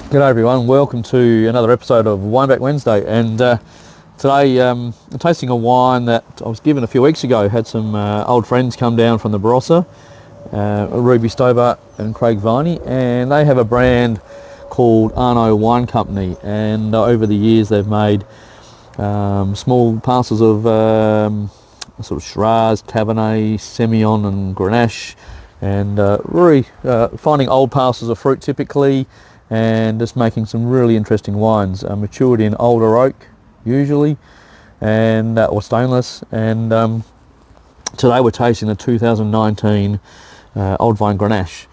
G'day everyone, welcome to another episode of Wineback Wednesday, and today I'm tasting a wine that I was given a few weeks ago. Had some old friends come down from the Barossa, Ruby Stobart and Craig Viney, and they have a brand called Arno Wine Company, and over the years they've made small parcels of sort of Shiraz, Cabernet, Semillon and Grenache, and really finding old parcels of fruit typically, and just making some really interesting wines, matured in older oak usually, and or stainless. And today we're tasting the 2019 Old Vine Grenache,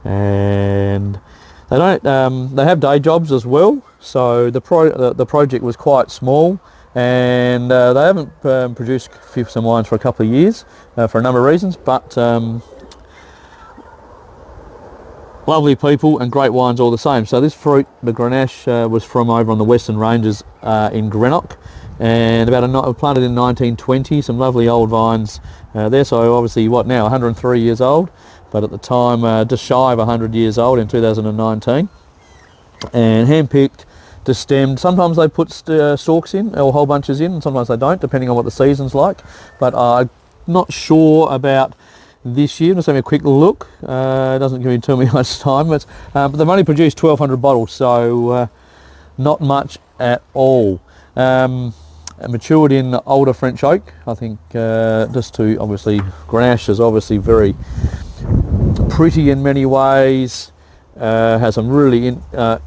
and they don't they have day jobs as well, so the project was quite small, and they haven't produced some wines for a couple of years for a number of reasons, but lovely people and great wines all the same. So this fruit, the Grenache, was from over on the Western Ranges in Greenock, and planted in 1920. Some lovely old vines there. So obviously, what now, 103 years old, but at the time just shy of 100 years old in 2019. And hand-picked, destemmed. Sometimes they put stalks in or whole bunches in, and sometimes they don't, depending on what the season's like. But I'm not sure about this year. Let's have a quick look. It doesn't give me too much time, but they've only produced 1,200 bottles, so not much at all. Matured in older French oak, I think. Just to obviously, Grenache is obviously very pretty in many ways. Has some really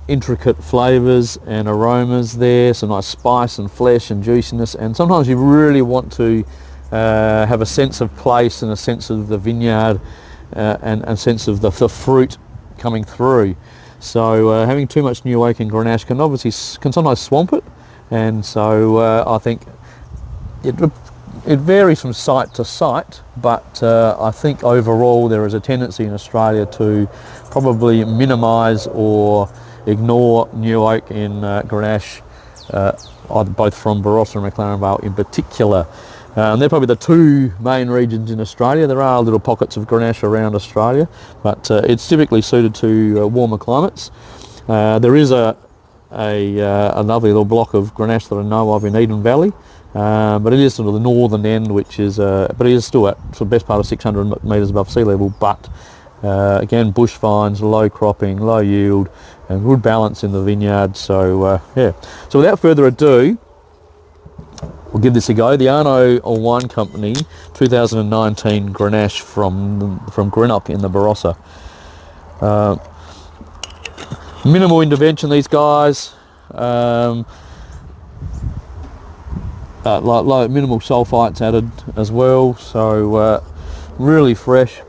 intricate flavours and aromas there. Some nice spice and flesh and juiciness, and sometimes you really want to have a sense of place and a sense of the vineyard and a sense of the fruit coming through. So having too much new oak in Grenache can sometimes swamp it, and so I think it varies from site to site, but I think overall there is a tendency in Australia to probably minimise or ignore new oak in Grenache, both from Barossa and McLaren Vale in particular. They're probably the two main regions in Australia. There are little pockets of Grenache around Australia, but it's typically suited to warmer climates. There is a lovely little block of Grenache that I know of in Eden Valley, but it is sort of the northern end, which is, but it is still at the best part of 600 metres above sea level. But again, bush vines, low cropping, low yield, and good balance in the vineyard. So yeah. So without further ado, we'll give this a go. The Arno Wine Company 2019 Grenache from Greenock in the Barossa. Minimal intervention, these guys. Minimal sulfites added as well. So really fresh.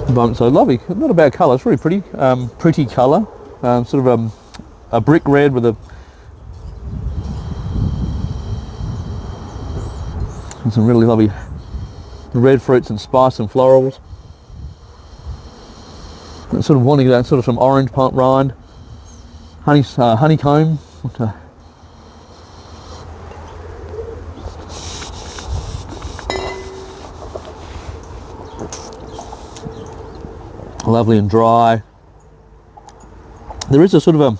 So lovely, not a bad colour. It's really pretty, pretty colour. Sort of a brick red with some really lovely red fruits and spice and florals. And sort of wanting that sort of some orange pump rind, honeycomb. Lovely and dry. There is a sort of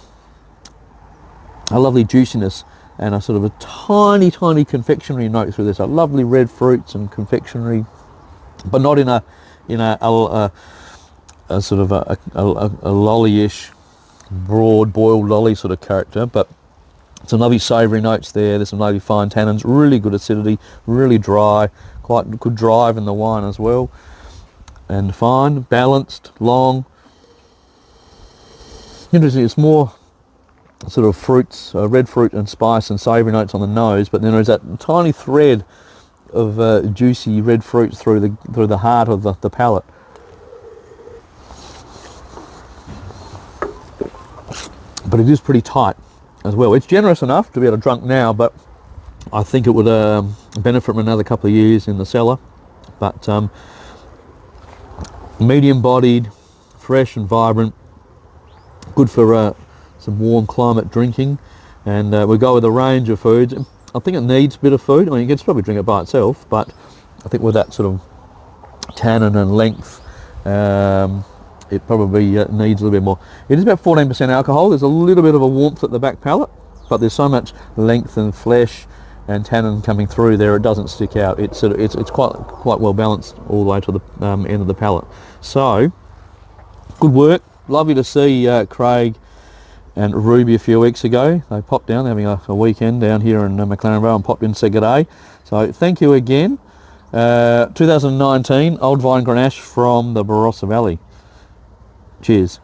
a lovely juiciness and a sort of a tiny confectionery note through this. A lovely red fruits and confectionery, but not in a sort of a lolly-ish, broad boiled lolly sort of character. But some lovely savoury notes there. There's some lovely fine tannins, really good acidity, really dry, quite good drive in the wine as well, and fine, balanced, long. Interesting. It's more sort of fruits, red fruit and spice and savoury notes on the nose, but then there's that tiny thread of juicy red fruits through the heart of the palate. But it is pretty tight as well. It's generous enough to be able to drink now, but I think it would benefit from another couple of years in the cellar. But medium-bodied, fresh and vibrant, good for some warm climate drinking, and we go with a range of foods. I think it needs a bit of food. I mean, you can probably drink it by itself, but I think with that sort of tannin and length, it probably needs a little bit more. It is about 14% alcohol. There's a little bit of a warmth at the back palate, but there's so much length and flesh and tannin coming through there, it doesn't stick out. It's quite well balanced all the way to the end of the palate. So good work. Lovely to see Craig and Ruby a few weeks ago. They popped down, having a weekend down here in McLaren Vale, and popped in and said g'day. So thank you again. 2019 Old Vine Grenache from the Barossa Valley. Cheers.